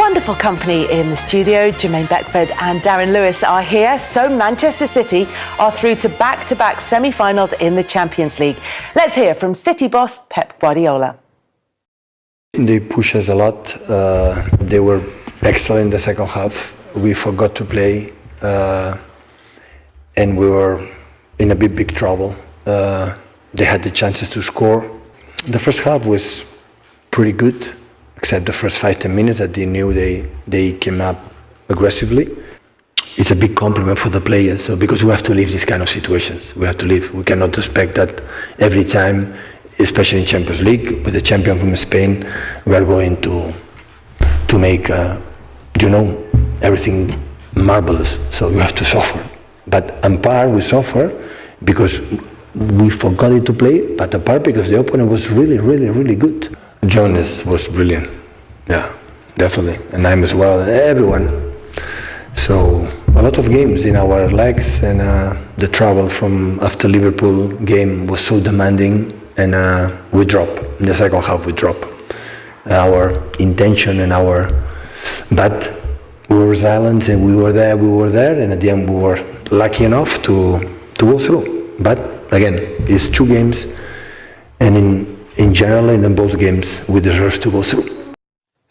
Wonderful company in the studio. Jermaine Beckford and Darren Lewis are here. So Manchester City are through to back-to-back semi-finals in the Champions League. Let's hear from City boss Pep Guardiola. They pushed us a lot. They were excellent in the second half. We forgot to play and we were in a big trouble. They had the chances to score. The first half was pretty good, except the first 5-10 minutes that they knew they came up aggressively. It's a big compliment for the players, so because we have to leave these kind of situations. We have to leave. We cannot expect that every time, especially in Champions League, with the champion from Spain, we are going to make everything marvelous. So you have to suffer. But on par we suffer because we forgot it to play, but apart because the opponent was really good. John was brilliant, yeah, definitely, and I'm as well, everyone. So a lot of games in our legs, and the travel from after Liverpool game was so demanding, and we drop in the second half. We drop our intention but we were silent and we were there, and at the end we were lucky enough to go through. But again, it's 2 games, and in general, in both games, we deserve to go through.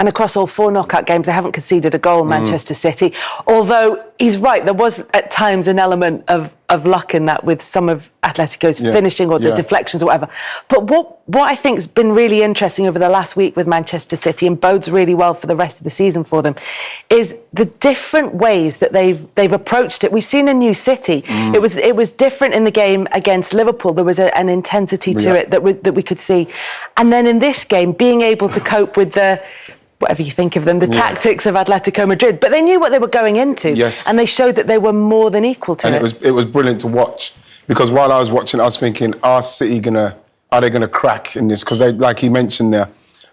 And across all 4 knockout games, they haven't conceded a goal, Manchester City. Although he's right, there was at times an element of luck in that with some of Atletico's finishing or the deflections or whatever. But what I think has been really interesting over the last week with Manchester City and bodes really well for the rest of the season for them is the different ways that they've approached it. We've seen a new City. It was different in the game against Liverpool. There was an intensity to it that we could see. And then in this game, being able to cope with the whatever you think of them, the tactics of Atletico Madrid. But they knew what they were going into. Yes. And they showed that they were more than equal to it. And it was brilliant to watch. Because while I was watching, I was thinking, are they going to crack in this? Because they, like he mentioned there,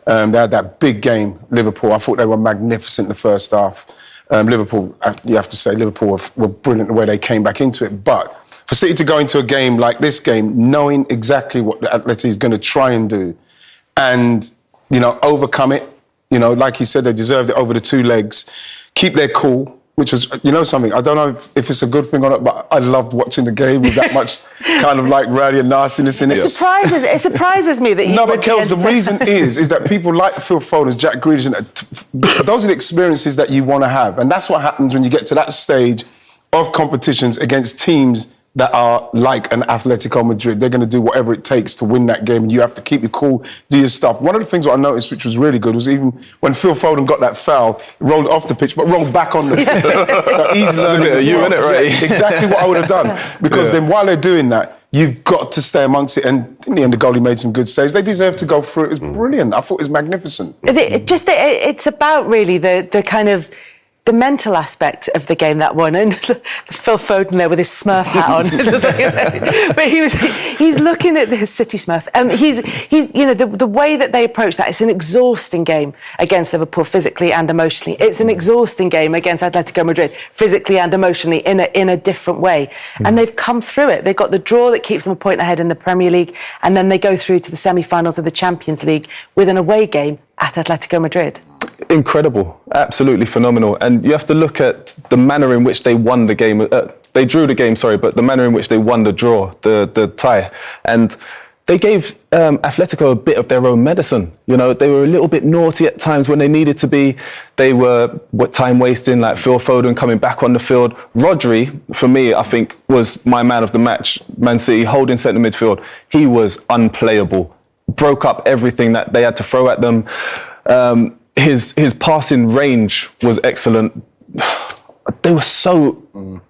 they had that big game, Liverpool. I thought they were magnificent in the first half. Liverpool, you have to say, Liverpool were brilliant the way they came back into it. But for City to go into a game like this game, knowing exactly what the Atleti is going to try and do and, overcome it, like he said, they deserved it over the 2 legs. Keep their cool, which was, something. I don't know if it's a good thing or not, but I loved watching the game with that much kind of like rowdy and nastiness in it. It surprises me that you. No, but Kels, the reason is that people like Phil Foden, Jack Grealish, those are the experiences that you want to have, and that's what happens when you get to that stage of competitions against teams that are like an Atletico Madrid. They're going to do whatever it takes to win that game, and you have to keep your cool, do your stuff. One of the things I noticed, which was really good, was even when Phil Foden got that foul, he rolled off the pitch, but rolled back on the pitch. He's learning. You in it, right? Yeah, exactly what I would have done. Because then while they're doing that, you've got to stay amongst it. And in the end, the goalie made some good saves. They deserve to go through. It was brilliant. I thought it was magnificent. It's about really the kind of the mental aspect of the game, that one, and Phil Foden there with his Smurf hat on. But he's looking at this City Smurf. He's the way that they approach that. It's an exhausting game against Liverpool physically and emotionally. It's an exhausting game against Atletico Madrid physically and emotionally in a different way. And they've come through it. They've got the draw that keeps them a point ahead in the Premier League, and then they go through to the semi-finals of the Champions League with an away game at Atletico Madrid. Incredible, absolutely phenomenal. And you have to look at the manner in which they won the game. They drew the game, but the manner in which they won the draw, the tie. And they gave Atletico a bit of their own medicine. They were a little bit naughty at times when they needed to be. They were time wasting, like Phil Foden coming back on the field. Rodri, for me, I think, was my man of the match. Man City holding centre midfield. He was unplayable. Broke up everything that they had to throw at them. His passing range was excellent. They were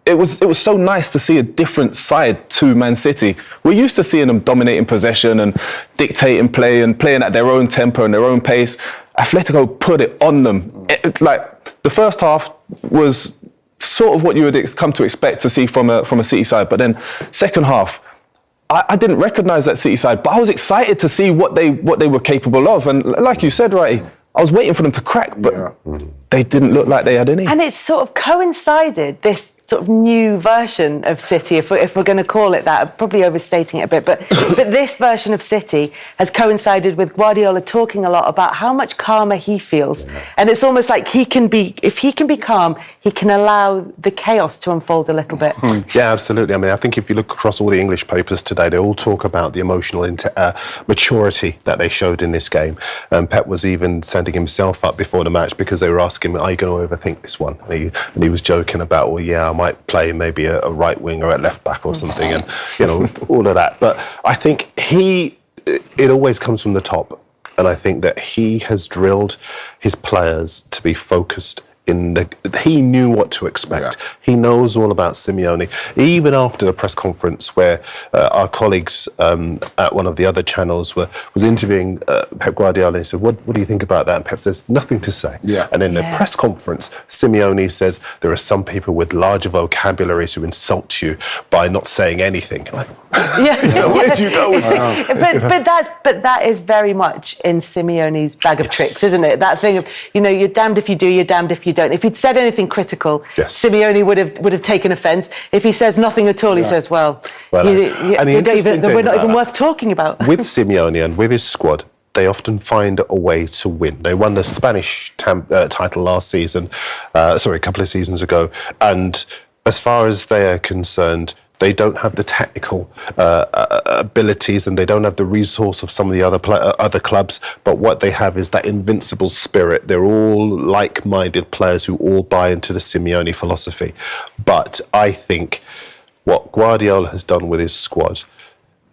it was so nice to see a different side to Man City. We're used to seeing them dominating possession and dictating play and playing at their own tempo and their own pace. Atletico put it on them. The first half was sort of what you would come to expect to see from a City side, but then second half, I didn't recognise that City side, but I was excited to see what they were capable of. And like you said, Wrighty, I was waiting for them to crack, but they didn't look like they had any. And it's sort of coincided, this sort of new version of City, if we're going to call it that. I'm probably overstating it a bit, but this version of City has coincided with Guardiola talking a lot about how much calmer he feels. And it's almost like if he can be calm, he can allow the chaos to unfold a little bit. Yeah, absolutely. I mean, I think if you look across all the English papers today, they all talk about the emotional maturity that they showed in this game. Pep was even sending himself up before the match because they were asking him, are you going to overthink this one? And he was joking about, well, yeah, I might play maybe a right wing or a left back or something, and all of that. But I think it always comes from the top, and I think that he has drilled his players to be focused. He knew what to expect. Yeah. He knows all about Simeone. Even after the press conference where our colleagues at one of the other channels was interviewing Pep Guardiola, and he said, what do you think about that? And Pep says, nothing to say. Yeah. And in the press conference, Simeone says, there are some people with larger vocabularies who insult you by not saying anything. Like, where'd you go with that? But that is very much in Simeone's bag of tricks, isn't it? That thing of, you're damned if you do, you're damned if you don't. If he'd said anything critical, Simeone would have taken offence. If he says nothing at all, he says, we're not even worth talking about. With Simeone and with his squad, they often find a way to win. They won the Spanish title last season, a couple of seasons ago. And as far as they are concerned, they don't have the technical abilities and they don't have the resource of some of the other clubs, but what they have is that invincible spirit. They're all like-minded players who all buy into the Simeone philosophy. But I think what Guardiola has done with his squad,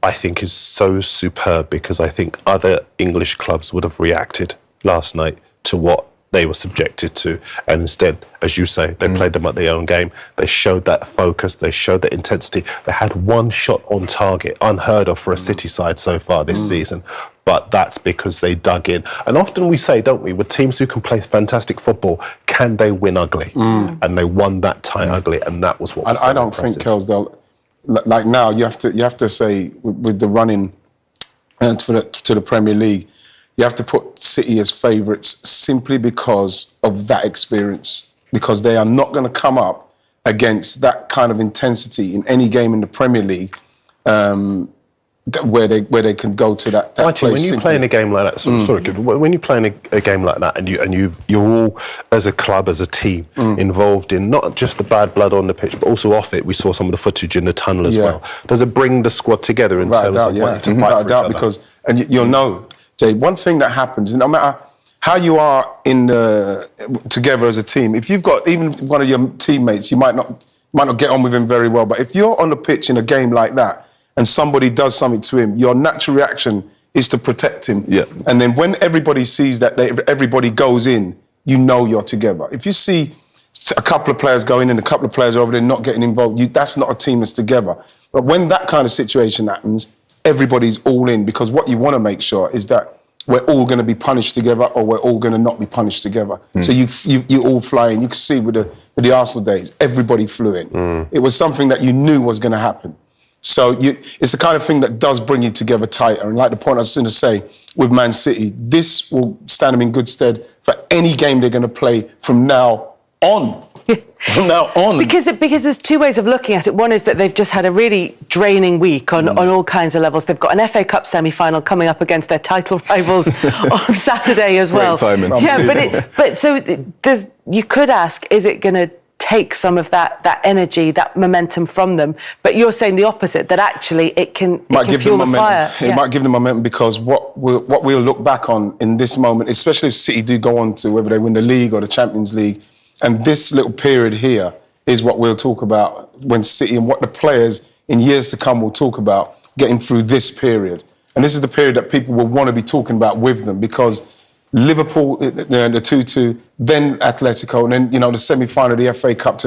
I think is so superb, because I think other English clubs would have reacted last night to what they were subjected to, and instead, as you say, they played them at their own game. They showed that focus, they showed that intensity. They had one shot on target, unheard of for a City side so far this season, but that's because they dug in. And often we say, don't we, with teams who can play fantastic football, can they win ugly? And they won that tie ugly, and that was what was so I don't impressive. think, Kels, like now, you have to say, with the running to the Premier League, you have to put City as favourites simply because of that experience, because they are not going to come up against that kind of intensity in any game in the Premier League where they can go to that Actually, place. when you play in a game like that, when you play in a game like that, and you're all as a club, as a team, involved in not just the bad blood on the pitch, but also off it. We saw some of the footage in the tunnel as well. Does it bring the squad together in terms of wanting to fight for each other? Because you'll know, Jay, one thing that happens, no matter how you are together as a team, if you've got even one of your teammates, you might not get on with him very well, but if you're on the pitch in a game like that and somebody does something to him, your natural reaction is to protect him. Yeah. And then when everybody sees that everybody goes in, you're together. If you see a couple of players going in, a couple of players over there not getting involved, that's not a team that's together. But when that kind of situation happens, everybody's all in, because what you want to make sure is that we're all going to be punished together, or we're all going to not be punished together. So you all fly in. You can see with the Arsenal days, everybody flew in. It was something that you knew was going to happen. So it's the kind of thing that does bring you together tighter. And like the point I was going to say with Man City, this will stand them in good stead for any game they're going to play from now on. From now on. Because there's two ways of looking at it. One is that they've just had a really draining week on all kinds of levels. They've got an FA Cup semi-final coming up against their title rivals on Saturday as well. Great timing. Yeah, but so you could ask, is it going to take some of that energy, that momentum from them? But you're saying the opposite, that actually it can fuel the fire. It might give them momentum, because what we'll look back on in this moment, especially if City do go on to whether they win the league or the Champions League, and this little period here is what we'll talk about when City, and what the players in years to come will talk about getting through this period. And this is the period that people will want to be talking about with them, because Liverpool, the 2-2, then Atletico, and then the semi-final of the FA Cup.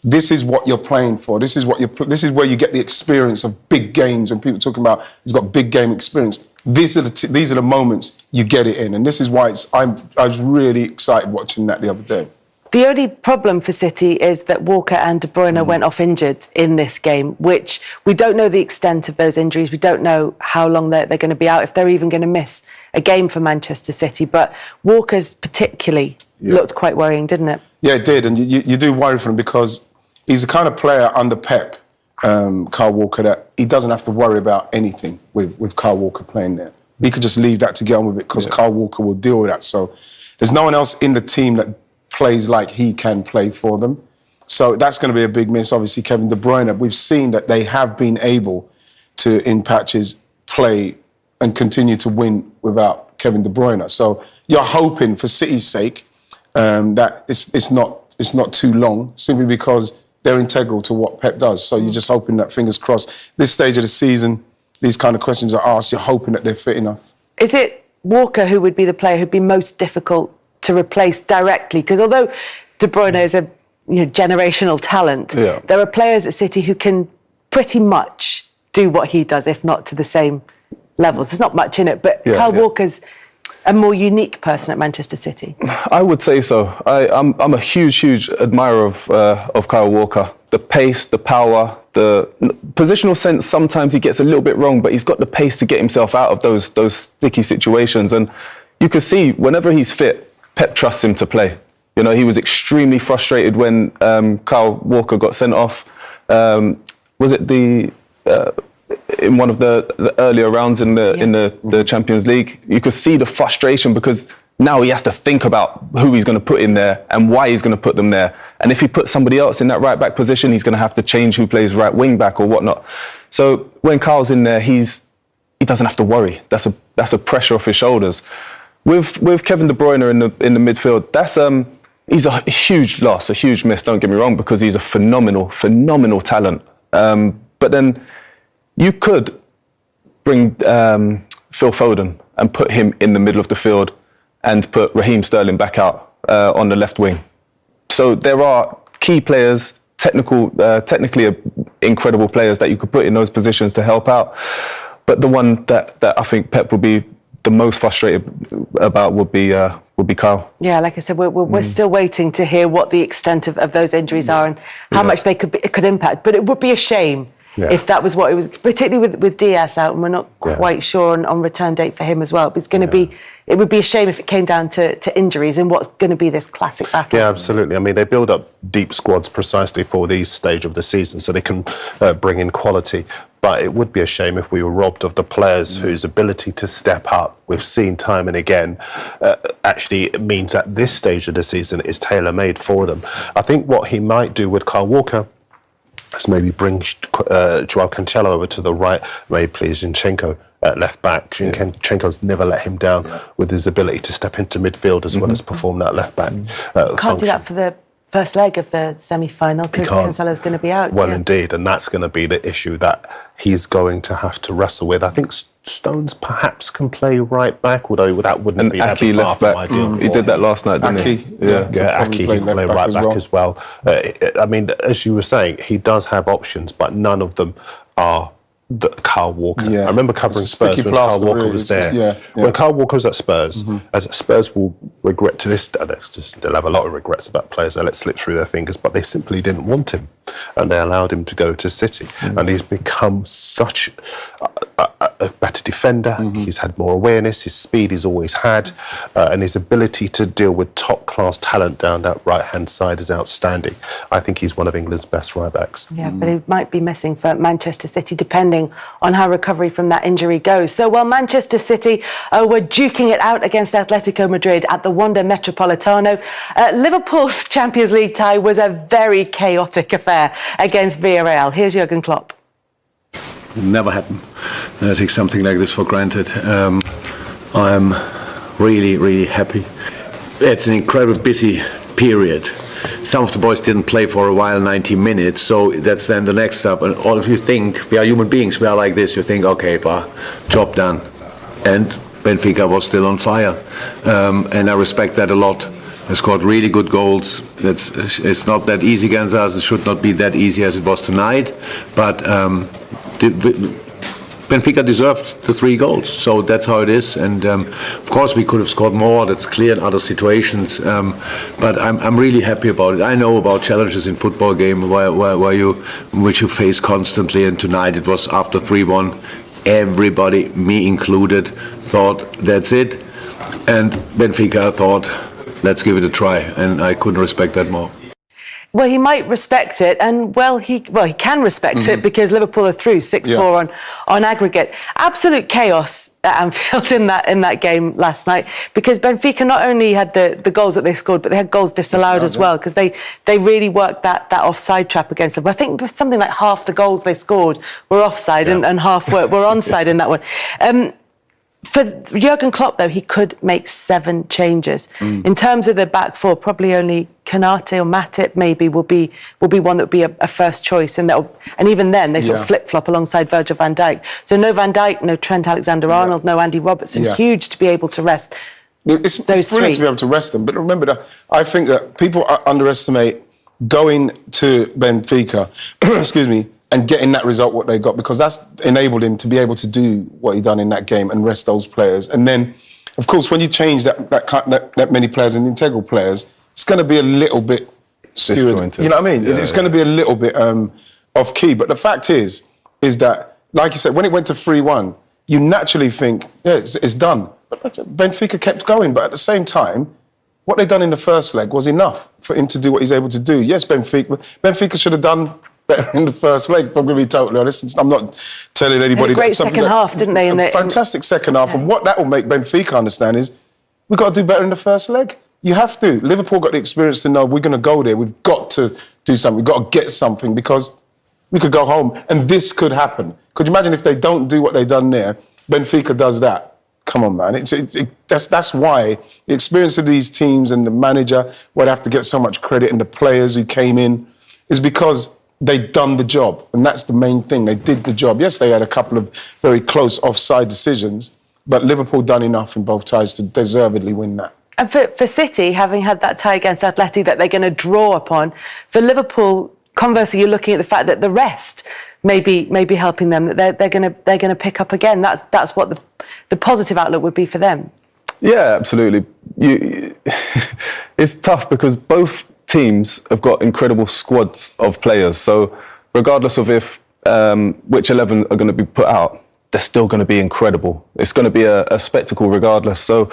This is what you're playing for. This is where you get the experience of big games. When people talking about he's got big game experience, these are the moments you get it in, and this is why I was really excited watching that the other day. The only problem for City is that Walker and De Bruyne went off injured in this game, which we don't know the extent of those injuries. We don't know how long they're going to be out, if they're even going to miss a game for Manchester City. But Walker's particularly looked quite worrying, didn't it? Yeah, it did. And you do worry for him, because he's the kind of player under Pep, Kyle Walker, that he doesn't have to worry about anything with Kyle Walker playing there. He could just leave that to get on with it because Kyle Walker will deal with that. So there's no one else in the team that plays like he can play for them. So that's going to be a big miss. Obviously, Kevin De Bruyne, we've seen that they have been able to, in patches, play and continue to win without Kevin De Bruyne. So you're hoping, for City's sake, that it's not too long, simply because they're integral to what Pep does. So you're just hoping that, fingers crossed, this stage of the season, these kind of questions are asked, you're hoping that they're fit enough. Is it Walker who would be the player who'd be most difficult to replace directly? Because although De Bruyne is a generational talent, there are players at City who can pretty much do what he does, if not to the same levels. There's not much in it, but Kyle Walker's a more unique person at Manchester City. I would say so. I'm a huge admirer of Kyle Walker. The pace, the power, the positional sense. Sometimes he gets a little bit wrong, but he's got the pace to get himself out of those sticky situations. And you can see whenever he's fit, Pep trusts him to play. He was extremely frustrated when Kyle Walker got sent off. Was it in one of the earlier rounds in the Champions League? You could see the frustration because now he has to think about who he's going to put in there and why he's going to put them there. And if he puts somebody else in that right back position, he's going to have to change who plays right wing back or whatnot. So when Kyle's in there, he doesn't have to worry. That's a pressure off his shoulders. With Kevin De Bruyne in the midfield, he's a huge loss, a huge miss. Don't get me wrong, because he's a phenomenal talent. But then you could bring Phil Foden and put him in the middle of the field and put Raheem Sterling back out on the left wing. So there are key players, technically incredible players that you could put in those positions to help out. But the one that I think Pep would be the most frustrated about would be Kyle. Yeah, like I said, we're still waiting to hear what the extent of those injuries are and how much they could impact. But it would be a shame if that was what it was, particularly with Diaz out, and we're not quite sure on return date for him as well. It's going to be. It would be a shame if it came down to injuries in what's going to be this classic battle. Yeah, absolutely. I mean, they build up deep squads precisely for these stage of the season, so they can bring in quality. But it would be a shame if we were robbed of the players whose ability to step up, we've seen time and again, actually means that this stage of the season is tailor-made for them. I think what he might do with Kyle Walker is maybe bring Joao Cancelo over to the right, maybe play Zinchenko at left back. Zinchenko's never let him down with his ability to step into midfield as well as perform that left back Can't do that for the first leg of the semi-final because Cancelo's going to be out. Well, indeed, and that's going to be the issue that he's going to have to wrestle with. I think Stones perhaps can play right back, although that wouldn't be that far from ideal. He did that last night, didn't he? Aki can play right back as well. I mean, as you were saying, he does have options, but none of them are Kyle Walker. I remember covering Spurs when Kyle Walker was there. When Kyle Walker was at Spurs, as Spurs will regret to this day, they'll have a lot of regrets about players that let slip through their fingers, but they simply didn't want him, and they allowed him to go to City, and he's become such a better defender. He's had more awareness, his speed he's always had, and his ability to deal with top-class talent down that right-hand side is outstanding. I think he's one of England's best right-backs. Yeah, but he might be missing for Manchester City, depending on how recovery from that injury goes. So while Manchester City were duking it out against Atletico Madrid at the Wanda Metropolitano, Liverpool's Champions League tie was a very chaotic affair against Villarreal. Here's Jurgen Klopp. Never happen. I take something like this for granted. I'm really happy. It's an incredibly busy period. Some of the boys didn't play for a while, 90 minutes, so that's then the next step. And all of you think, we are human beings, we are like this, you think, okay, job done. And Benfica was still on fire. And I respect that a lot. They scored really good goals. It's not that easy against us. It should not be that easy as it was tonight. But Benfica deserved the 3 goals, so that's how it is. And of course, we could have scored more. That's clear in other situations. But I'm really happy about it. I know about challenges in football game which you face constantly. And tonight it was after 3-1. Everybody, me included, thought that's it. And Benfica thought, let's give it a try. And I couldn't respect that more. Well, he might respect it, and he can respect it because Liverpool are through 6-4 on aggregate. Absolute chaos at Anfield in that game last night, because Benfica not only had the goals that they scored, but they had goals disallowed as well, because they really worked that offside trap against them. I think something like half the goals they scored were offside and half were onside in that one. For Jurgen Klopp, though, he could make 7 changes. In terms of the back four, probably only Konate or Matip maybe will be one that would be a first choice, and even then they sort of flip-flop alongside Virgil van Dijk. So no Van Dijk, no Trent Alexander-Arnold, no Andy Robertson. Huge to be able to rest it's brilliant to be able to rest them. But remember that I think that people underestimate going to Benfica, excuse me, and getting that result, what they got, because that's enabled him to be able to do what he done in that game and rest those players. And then, of course, when you change that many players and integral players, it's going to be a little bit skewed. You know what I mean? It's going to be a little bit off key. But the fact is that, like you said, when it went to 3-1, you naturally think, it's done. But Benfica kept going. But at the same time, what they done in the first leg was enough for him to do what he's able to do. Yes, Benfica should have done better in the first leg, if I'm going to be totally honest. I'm not telling anybody. They had a great second half, didn't they? Fantastic second half. And what that will make Benfica understand is we've got to do better in the first leg. You have to. Liverpool got the experience to know we're going to go there. We've got to do something. We've got to get something, because we could go home and this could happen. Could you imagine if they don't do what they've done there, Benfica does that? Come on, man. That's why the experience of these teams and the manager would have to get so much credit, and the players who came in, is because they'd done the job, and that's the main thing. They did the job. Yes, they had a couple of very close offside decisions, but Liverpool done enough in both ties to deservedly win that. And for City, having had that tie against Atleti that they're going to draw upon, for Liverpool, conversely, you're looking at the fact that the rest may be helping them, that they're going to pick up again. That's what the positive outlook would be for them. Yeah, absolutely. It's tough because both teams have got incredible squads of players. So regardless of if which 11 are going to be put out, they're still going to be incredible. It's going to be a spectacle regardless. So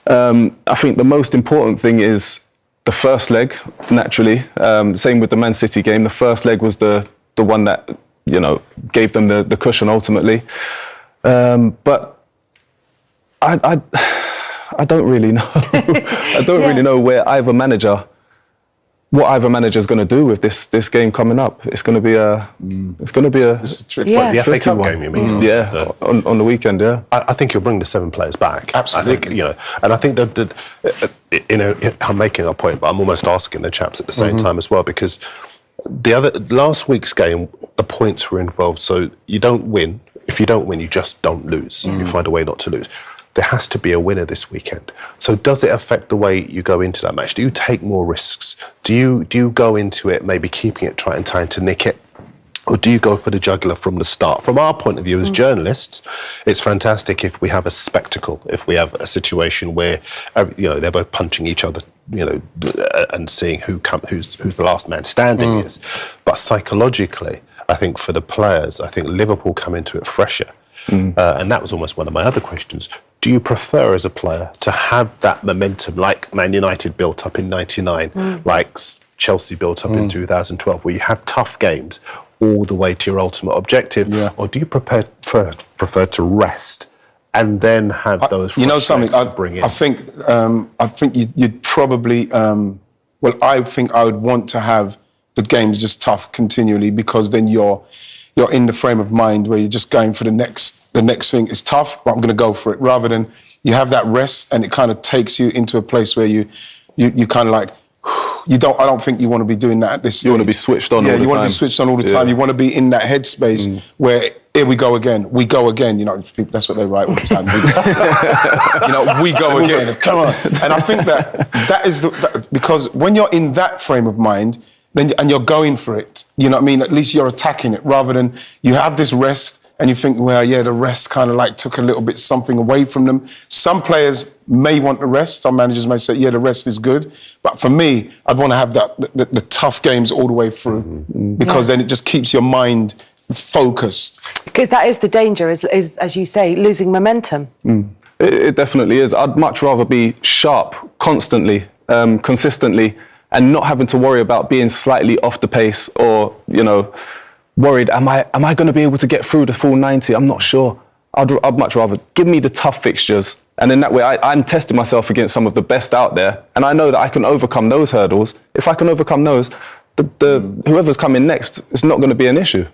I think the most important thing is the first leg, naturally. Same with the Man City game. The first leg was the one that, gave them the cushion ultimately. But I don't really know. I don't really know what either manager is going to do with this game coming up. It's going to be a tricky one. The FA Cup game, you mean? Yeah, on the weekend. Yeah, I think you'll bring the 7 players back. Absolutely. I think, and I think that I'm making a point, but I'm almost asking the chaps at the same time as well, because last week's game, the points were involved. So you don't win. If you don't win, you just don't lose. You find a way not to lose. There has to be a winner this weekend. So does it affect the way you go into that match? Do you take more risks? Do you go into it maybe keeping it trying to nick it? Or do you go for the jugular from the start? From our point of view as journalists, it's fantastic if we have a spectacle, if we have a situation where they're both punching each other, and seeing who's the last man standing is. But psychologically, I think for the players, I think Liverpool come into it fresher. And that was almost one of my other questions. Do you prefer as a player to have that momentum like Man United built up in 99, like Chelsea built up in 2012, where you have tough games all the way to your ultimate objective? Yeah. Or do you prefer to rest and then have those something to bring in? I think you'd probably I think I would want to have the games just tough continually, because then you're in the frame of mind where you're just going for the next thing. It's tough, but I'm going to go for it, rather than you have that rest and it kind of takes you into a place where you kind of like, I don't think you want to be doing that at this stage. You want to be switched on all the time. Yeah, you want to be switched on all the time. You want to be in that headspace where, here we go again. People, that's what they write all the time. We go again. Come on. And I think that is because when you're in that frame of mind, and you're going for it, at least you're attacking it, rather than you have this rest and you think, the rest kind of like took a little bit something away from them. Some players may want the rest. Some managers may say, the rest is good. But for me, I'd want to have the tough games all the way through, because then it just keeps your mind focused. Because that is the danger, is as you say, losing momentum. It definitely is. I'd much rather be sharp constantly, consistently, and not having to worry about being slightly off the pace or, worried, am I going to be able to get through the full 90? I'm not sure. I'd much rather give me the tough fixtures. And in that way, I'm testing myself against some of the best out there. And I know that I can overcome those hurdles. If I can overcome those, whoever's coming next, it's not going to be an issue.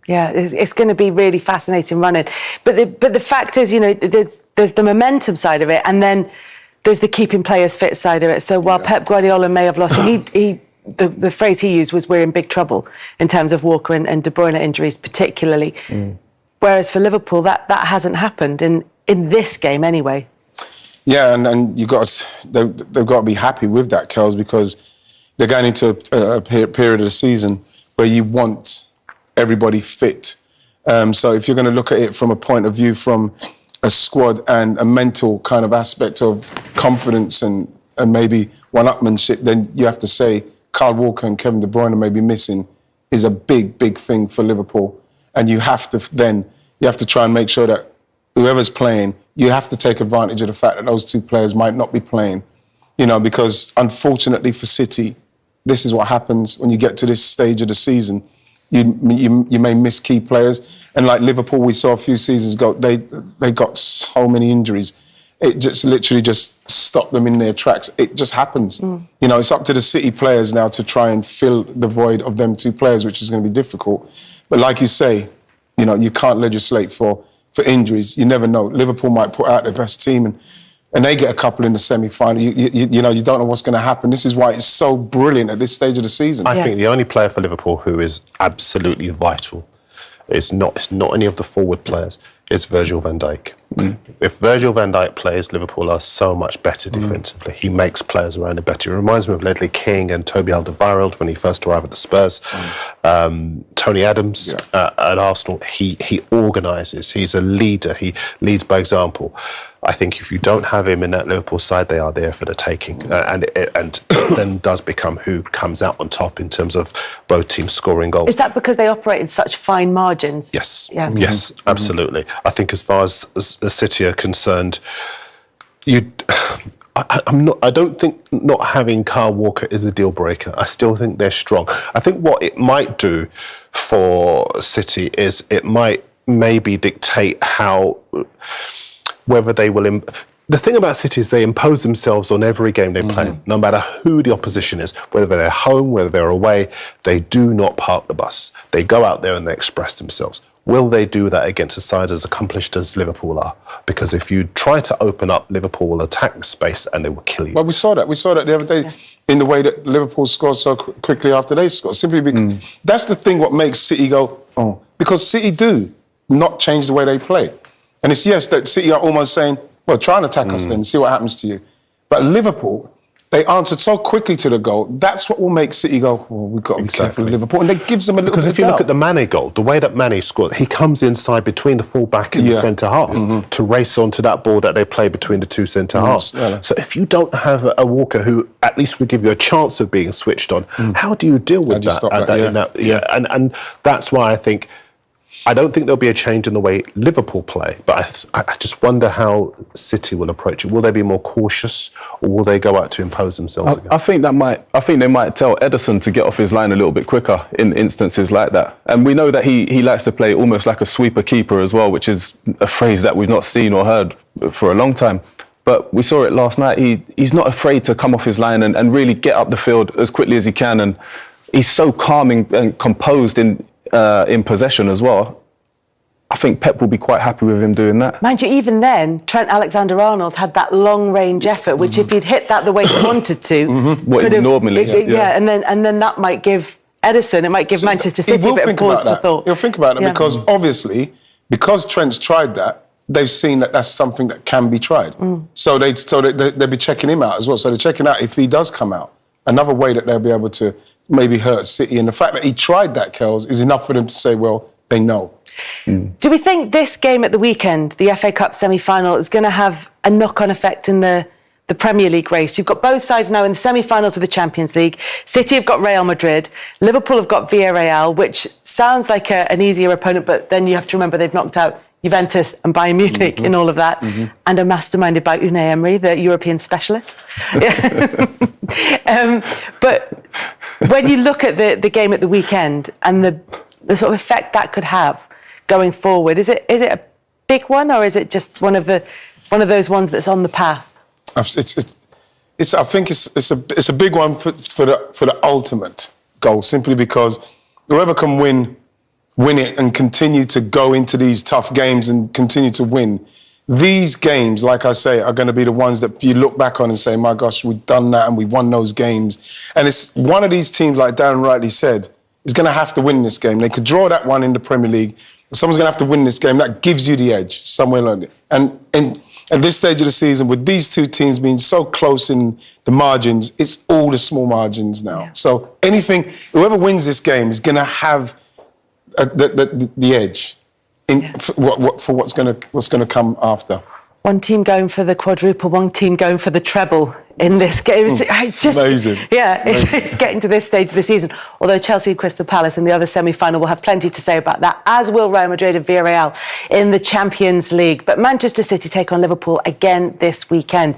Yeah, it's going to be really fascinating running. But the fact is, there's the momentum side of it, and then there's the keeping players fit side of it. So while Pep Guardiola may have lost, the phrase he used was, we're in big trouble in terms of Walker and De Bruyne injuries particularly. Whereas for Liverpool, that hasn't happened in this game anyway. Yeah, and they've got to be happy with that, Kels, because they're going into a period of the season where you want everybody fit. So if you're going to look at it from a point of view from a squad and a mental kind of aspect of confidence and maybe one-upmanship, then you have to say Kyle Walker and Kevin De Bruyne may be missing is a big, big thing for Liverpool. And you have to try and make sure that whoever's playing, you have to take advantage of the fact that those two players might not be playing. Because unfortunately for City, this is what happens when you get to this stage of the season. You may miss key players. And like Liverpool, we saw a few seasons ago, they got so many injuries. It just literally just stopped them in their tracks. It just happens. It's up to the City players now to try and fill the void of them two players, which is going to be difficult. But like you say, you can't legislate for injuries. You never know. Liverpool might put out their best team and they get a couple in the semi-final. You don't know what's going to happen. This is why it's so brilliant at this stage of the season. I think the only player for Liverpool who is absolutely vital is not any of the forward players. It's Virgil van Dijk. If Virgil van Dijk plays, Liverpool are so much better defensively. He makes players around him better. It reminds me of Ledley King and Toby Alderweireld when he first arrived at the Spurs. Tony Adams at Arsenal, he organises. He's a leader. He leads by example. I think if you don't have him in that Liverpool side, they are there for the taking. And it then does become who comes out on top in terms of both teams scoring goals. Is that because they operate in such fine margins? Yes. Yeah. Yes, absolutely. I think as far as City are concerned, I don't think not having Kyle Walker is a deal breaker. I still think they're strong. I think what it might do for City is it might maybe dictate whether they will... The thing about City is they impose themselves on every game they play, no matter who the opposition is, whether they're home, whether they're away, they do not park the bus. They go out there and they express themselves. Will they do that against a side as accomplished as Liverpool are? Because if you try to open up, Liverpool will attack the space and they will kill you. Well, we saw that the other day in the way that Liverpool scored so quickly after they scored. Simply because that's the thing what makes City go, oh. Because City do not change the way they play. And it's that City are almost saying, well, try and attack us then and see what happens to you. But Liverpool, they answered so quickly to the goal. That's what will make City go, well, we've got to be careful with Liverpool. And it gives them a little bit of doubt. Because if you look at the Mane goal, the way that Mane scored, he comes inside between the full-back and the centre-half to race onto that ball that they play between the two centre-halves. Yeah. So if you don't have a Walker who at least would give you a chance of being switched on, how do you deal with that? And that's why I think... I don't think there'll be a change in the way Liverpool play, but I just wonder how City will approach it. Will they be more cautious, or will they go out to impose themselves again? I think they might tell Ederson to get off his line a little bit quicker in instances like that. And we know that he likes to play almost like a sweeper keeper as well, which is a phrase that we've not seen or heard for a long time. But we saw it last night. He's not afraid to come off his line and really get up the field as quickly as he can. And he's so calm and composed in possession as well. I think Pep will be quite happy with him doing that. Mind you, even then, Trent Alexander-Arnold had that long-range effort, which if he'd hit that the way he wanted to... What he normally... and then that might give Ederson, it might give Manchester City a bit of pause for thought. He'll think about it because obviously, because Trent's tried that, they've seen that that's something that can be tried. So they'll be checking him out as well. So they're checking out if he does come out. Another way that they'll be able to maybe hurt City. And the fact that he tried that, Kels, is enough for them to say, well, they know. Do we think this game at the weekend, the FA Cup semi-final, is going to have a knock-on effect in the Premier League race? You've got both sides now in the semi-finals of the Champions League. City have got Real Madrid. Liverpool have got Villarreal, which sounds like an easier opponent, but then you have to remember they've knocked out Juventus and Bayern Munich in all of that, and are masterminded by Unai Emery, the European specialist. But when you look at the game at the weekend and the sort of effect that could have going forward, is it a big one, or is it just one of those ones that's on the path? I think it's a big one for the ultimate goal, simply because whoever can win it and continue to go into these tough games and continue to win. These games, like I say, are going to be the ones that you look back on and say, my gosh, we've done that and we won those games. And it's one of these teams, like Darren rightly said, is going to have to win this game. They could draw that one in the Premier League. Someone's going to have to win this game. That gives you the edge somewhere along it. And at this stage of the season, with these two teams being so close in the margins, it's all the small margins now. Yeah. So whoever wins this game is going to have the edge for what's going to come after. One team going for the quadruple, one team going for the treble in this game. It's amazing. Yeah, it's getting to this stage of the season. Although Chelsea and Crystal Palace in the other semi-final will have plenty to say about that, as will Real Madrid and Villarreal in the Champions League. But Manchester City take on Liverpool again this weekend.